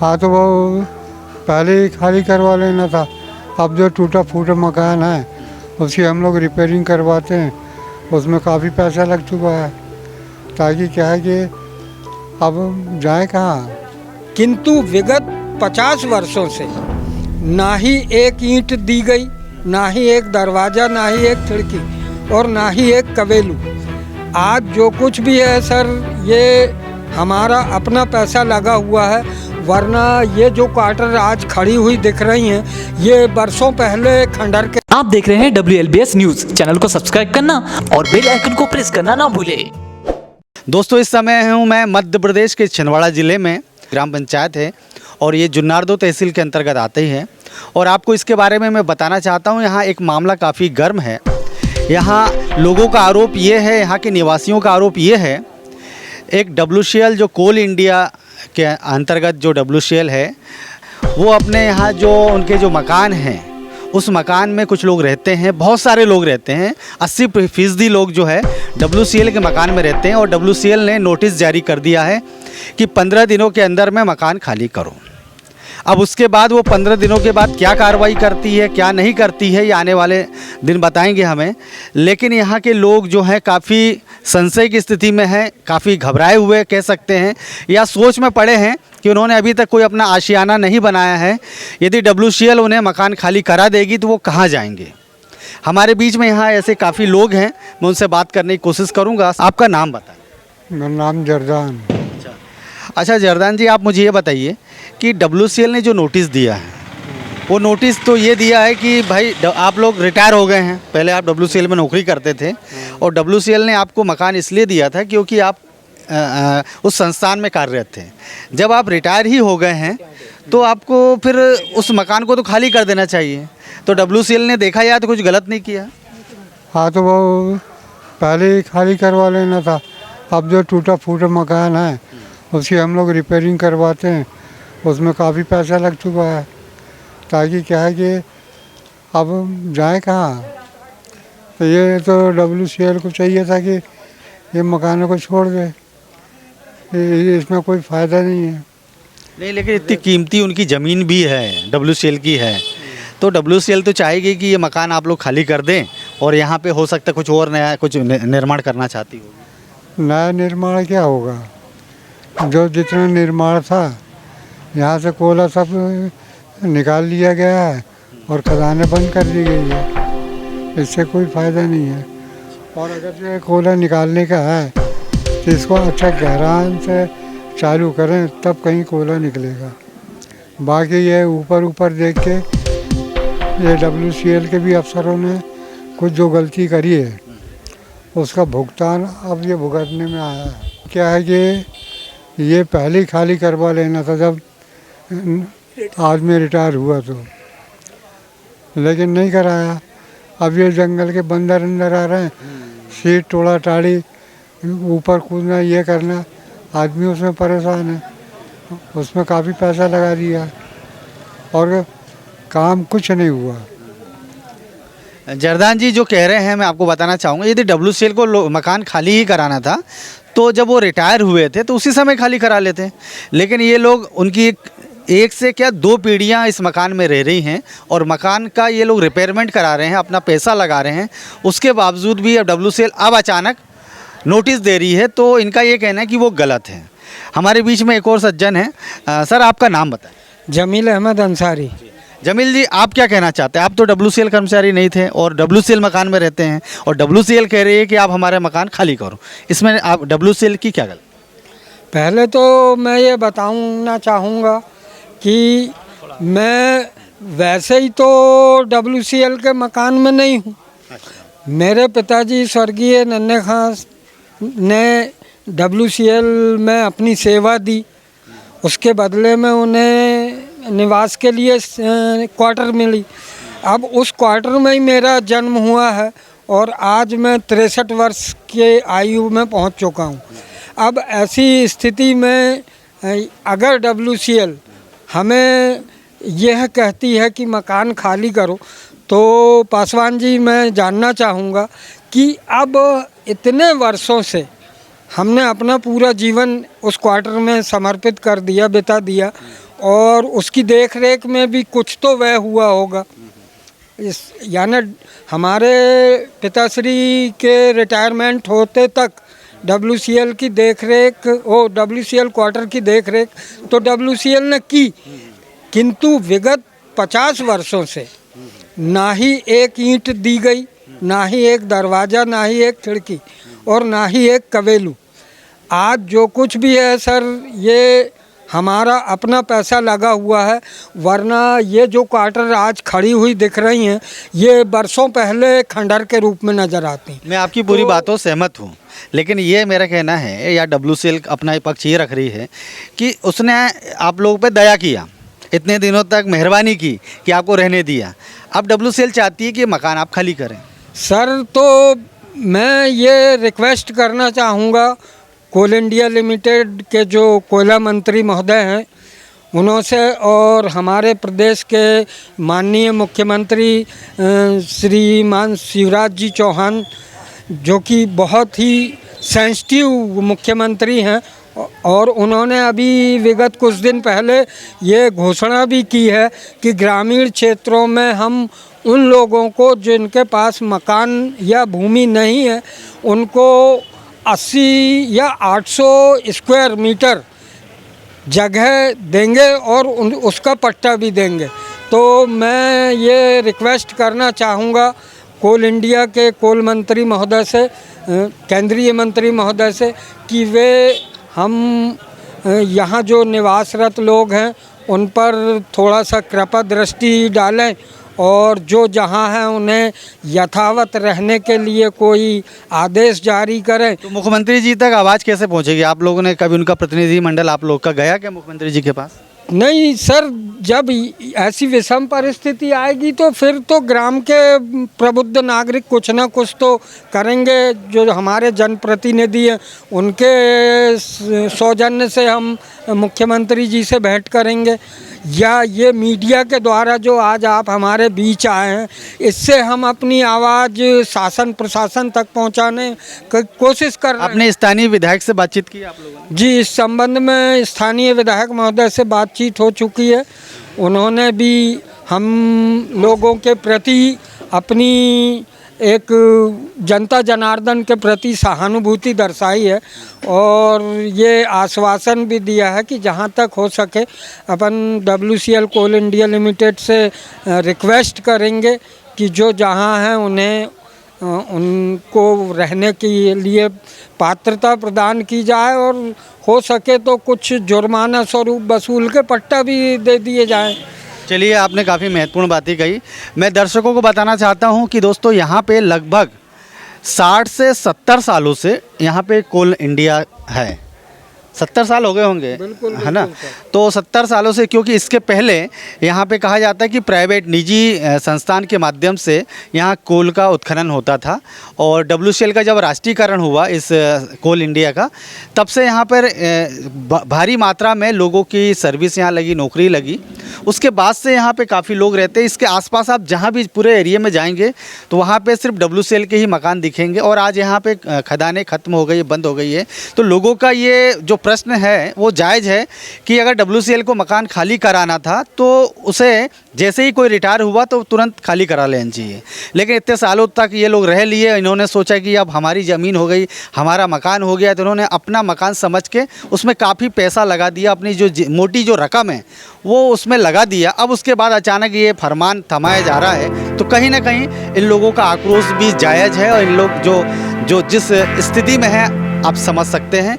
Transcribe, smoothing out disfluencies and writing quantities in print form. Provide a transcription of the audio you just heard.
हाँ तो वो पहले ही खाली करवा लेना था। अब जो टूटा फूटा मकान है उसकी हम लोग रिपेयरिंग करवाते हैं, उसमें काफ़ी पैसा लग चुका है, ताकि क्या है कि अब जाए कहाँ। किंतु विगत 50 वर्षों से ना ही एक ईंट दी गई, ना ही एक दरवाज़ा, ना ही एक खिड़की और ना ही एक कवेलू। आज जो कुछ भी है सर, ये हमारा अपना पैसा लगा हुआ है, वरना ये जो क्वार्टर आज खड़ी हुई दिख रही हैं, ये बरसों पहले खंडर के। आप देख रहे हैं WLBS न्यूज। चैनल को सब्सक्राइब करना और बेल आइकन को प्रेस करना ना भूलें। दोस्तों, इस समय हूँ मैं मध्य प्रदेश के छिंदवाड़ा ज़िले में। ग्राम पंचायत है और ये जुन्नारदो तहसील के अंतर्गत आते ही है। और आपको इसके बारे में मैं बताना चाहता हूँ, यहाँ एक मामला काफ़ी गर्म है। यहाँ लोगों का आरोप ये है, यहाँ के निवासियों का आरोप ये है, एक WCL जो कोल इंडिया के अंतर्गत जो WCL है, वो अपने यहाँ जो उनके जो मकान हैं, उस मकान में कुछ लोग रहते हैं, बहुत सारे लोग रहते हैं। 80% लोग जो है WCL के मकान में रहते हैं। और WCL ने नोटिस जारी कर दिया है कि 15 दिनों के अंदर में मकान खाली करो। अब उसके बाद वो 15 दिनों के बाद क्या कार्रवाई करती है, क्या नहीं करती है, ये आने वाले दिन बताएंगे हमें। लेकिन यहाँ के लोग जो हैं काफ़ी संशय की स्थिति में हैं, काफ़ी घबराए हुए कह सकते हैं, या सोच में पड़े हैं कि उन्होंने अभी तक कोई अपना आशियाना नहीं बनाया है। यदि WCL उन्हें मकान खाली करा देगी तो वो कहाँ जाएंगे। हमारे बीच में यहाँ ऐसे काफ़ी लोग हैं, मैं उनसे बात करने की कोशिश करूँगा। आपका नाम बताएं। मेरा नाम जरदान। अच्छा जरदान जी, आप मुझे ये बताइए कि WCL ने जो नोटिस दिया है, वो नोटिस तो ये दिया है कि भाई आप लोग रिटायर हो गए हैं, पहले आप WCL में नौकरी करते थे और WCL ने आपको मकान इसलिए दिया था क्योंकि आप उस संस्थान में कार्यरत थे। जब आप रिटायर ही हो गए हैं तो आपको फिर उस मकान को तो खाली कर देना चाहिए। तो WCL ने देखा या तो कुछ गलत नहीं किया। हाँ तो वो पहले ही खाली करवा लेना था। अब जो टूटा फूटा मकान है उसकी हम लोग रिपेयरिंग करवाते हैं, उसमें काफ़ी पैसा लग चुका है, ताकि क्या है कि अब जाए कहाँ। तो ये तो WCL को चाहिए था कि ये मकानों को छोड़ दे, इसमें कोई फ़ायदा नहीं है। नहीं, लेकिन इतनी कीमती उनकी ज़मीन भी है, WCL की है, तो WCL तो चाहेगी कि ये मकान आप लोग खाली कर दें और यहाँ पे हो सकता है कुछ और नया कुछ निर्माण करना चाहती होगी। नया निर्माण क्या होगा, जो जितना निर्माण था यहाँ से कोयला सब निकाल लिया गया है और खदानें बंद कर दी गई है, इससे कोई फ़ायदा नहीं है। और अगर ये कोयला निकालने का है तो इसको अच्छा गहरान से चालू करें, तब कहीं कोयला निकलेगा। बाकी ये ऊपर ऊपर देख के ये WCL के भी अफसरों ने कुछ जो गलती करी है उसका भुगतान अब ये भुगतने में आया है। क्या है कि ये पहले ही खाली करवा लेना था जब आदमी रिटायर हुआ तो, लेकिन नहीं कराया। अब ये जंगल के बंदर अंदर आ रहे हैं, सीट टोड़ा टाड़ी ऊपर कूदना, ये करना, आदमी उसमें परेशान है, उसमें काफ़ी पैसा लगा दिया और काम कुछ नहीं हुआ। जरदान जी जो कह रहे हैं, मैं आपको बताना चाहूँगा, यदि WCL को मकान खाली ही कराना था तो जब वो रिटायर हुए थे तो उसी समय खाली करा लेते। लेकिन ये लोग, उनकी एक से क्या 2 पीढ़ियाँ इस मकान में रह रही हैं और मकान का ये लोग रिपेयरमेंट करा रहे हैं, अपना पैसा लगा रहे हैं, उसके बावजूद भी अब WCL अब अचानक नोटिस दे रही है, तो इनका ये कहना है कि वो गलत है। हमारे बीच में एक और सज्जन है। सर, आपका नाम बताएं। जमील अहमद अंसारी। जमील जी, आप क्या कहना चाहते हैं? आप तो WCL कर्मचारी नहीं थे और WCL मकान में रहते हैं और WCL कह रही है कि आप हमारे मकान खाली करो, इसमें आप WCL की क्या गलती? पहले तो मैं ये बताना चाहूँगा कि मैं वैसे ही तो WCL के मकान में नहीं हूँ। मेरे पिताजी स्वर्गीय नन्हे खां ने WCL में अपनी सेवा दी, उसके बदले में उन्हें निवास के लिए क्वार्टर मिली। अब उस क्वार्टर में ही मेरा जन्म हुआ है और आज मैं 63 वर्ष के आयु में पहुंच चुका हूं। अब ऐसी स्थिति में अगर WCL हमें यह कहती है कि मकान खाली करो, तो पासवान जी मैं जानना चाहूँगा कि अब इतने वर्षों से हमने अपना पूरा जीवन उस क्वार्टर में समर्पित कर दिया, बिता दिया, और उसकी देख रेख में भी कुछ तो व्यय हुआ होगा। इस यानी हमारे पिताश्री के रिटायरमेंट होते तक WCL की देख रेख WCL क्वार्टर की देख रेख तो WCL ने की, किंतु विगत 50 वर्षों से ना ही एक ईंट दी गई, ना ही एक दरवाज़ा, ना ही एक खिड़की और ना ही एक कवेलू। आज जो कुछ भी है सर, ये हमारा अपना पैसा लगा हुआ है, वरना ये जो क्वार्टर आज खड़ी हुई दिख रही हैं, ये बरसों पहले खंडर के रूप में नज़र आती हैं। मैं आपकी पूरी बातों से सहमत हूँ, लेकिन ये मेरा कहना है या WCL अपना पक्ष ये रख रही है कि उसने आप लोगों पे दया किया, इतने दिनों तक मेहरबानी की कि आपको रहने दिया। अब WCL चाहती है कि मकान आप खाली करें। सर तो मैं ये रिक्वेस्ट करना चाहूँगा कोल इंडिया लिमिटेड के जो कोयला मंत्री महोदय हैं उनसे और हमारे प्रदेश के माननीय मुख्यमंत्री श्रीमान शिवराज जी चौहान, जो कि बहुत ही सेंसिटिव मुख्यमंत्री हैं, और उन्होंने अभी विगत कुछ दिन पहले ये घोषणा भी की है कि ग्रामीण क्षेत्रों में हम उन लोगों को जिनके पास मकान या भूमि नहीं है उनको 80 या 800 स्क्वायर मीटर जगह देंगे और उसका पट्टा भी देंगे। तो मैं ये रिक्वेस्ट करना चाहूँगा कोल इंडिया के कोल मंत्री महोदय से, केंद्रीय मंत्री महोदय से, कि वे हम यहाँ जो निवासरत लोग हैं उन पर थोड़ा सा कृपा दृष्टि डालें और जो जहाँ हैं उन्हें यथावत रहने के लिए कोई आदेश जारी करें। तो मुख्यमंत्री जी तक आवाज़ कैसे पहुंचेगी? आप लोगों ने कभी उनका प्रतिनिधिमंडल आप लोग का गया क्या मुख्यमंत्री जी के पास? नहीं सर, जब ऐसी विषम परिस्थिति आएगी तो फिर तो ग्राम के प्रबुद्ध नागरिक कुछ ना कुछ तो करेंगे। जो हमारे जनप्रतिनिधि हैं उनके सौजन्य से हम मुख्यमंत्री जी से भेंट करेंगे, या ये मीडिया के द्वारा जो आज आप हमारे बीच आए हैं, इससे हम अपनी आवाज़ शासन प्रशासन तक पहुंचाने की कोशिश कर रहे हैं। अपने स्थानीय विधायक से बातचीत की आप लोगों ने? जी, इस संबंध में स्थानीय विधायक महोदय से बातचीत हो चुकी है। उन्होंने भी हम लोगों के प्रति अपनी एक जनता जनार्दन के प्रति सहानुभूति दर्शाई है और ये आश्वासन भी दिया है कि जहाँ तक हो सके अपन WCL कोल इंडिया लिमिटेड से रिक्वेस्ट करेंगे कि जो जहाँ हैं उन्हें उनको रहने के लिए पात्रता प्रदान की जाए और हो सके तो कुछ जुर्माना स्वरूप वसूल के पट्टा भी दे दिए जाएं। चलिए, आपने काफ़ी महत्वपूर्ण बातें कही। मैं दर्शकों को बताना चाहता हूं कि दोस्तों यहाँ पे लगभग 60 से 70 सालों से यहाँ पे कोल इंडिया है। 70 साल हो गए होंगे, बिल्कुल, है ना? बिल्कुल तो 70 सालों से, क्योंकि इसके पहले यहाँ पे कहा जाता है कि प्राइवेट निजी संस्थान के माध्यम से यहाँ कोल का उत्खनन होता था और WCL का जब राष्ट्रीयकरण हुआ इस कोल इंडिया का, तब से यहाँ पर भारी मात्रा में लोगों की सर्विस यहाँ लगी, नौकरी लगी। उसके बाद से यहाँ पे काफ़ी लोग रहते हैं। इसके आसपास आप जहाँ भी पूरे एरिया में जाएंगे तो वहाँ पे सिर्फ WCL के ही मकान दिखेंगे और आज यहाँ पे खदानें ख़त्म हो गई, बंद हो गई है। तो लोगों का ये जो प्रश्न है वो जायज़ है कि अगर WCL को मकान खाली कराना था तो उसे जैसे ही कोई रिटायर हुआ तो तुरंत खाली करा लेना चाहिए। लेकिन इतने सालों तक ये लोग रह लिए, इन्होंने सोचा कि अब हमारी ज़मीन हो गई, हमारा मकान हो गया, तो इन्होंने अपना मकान समझ के उसमें काफ़ी पैसा लगा दिया, अपनी जो मोटी जो रकम है वो उसमें लगा दिया। अब उसके बाद अचानक ये फरमान थमाया जा रहा है, तो कहीं ना कहीं इन लोगों का आक्रोश भी जायज़ है और इन लोग जो जिस स्थिति में है आप समझ सकते हैं।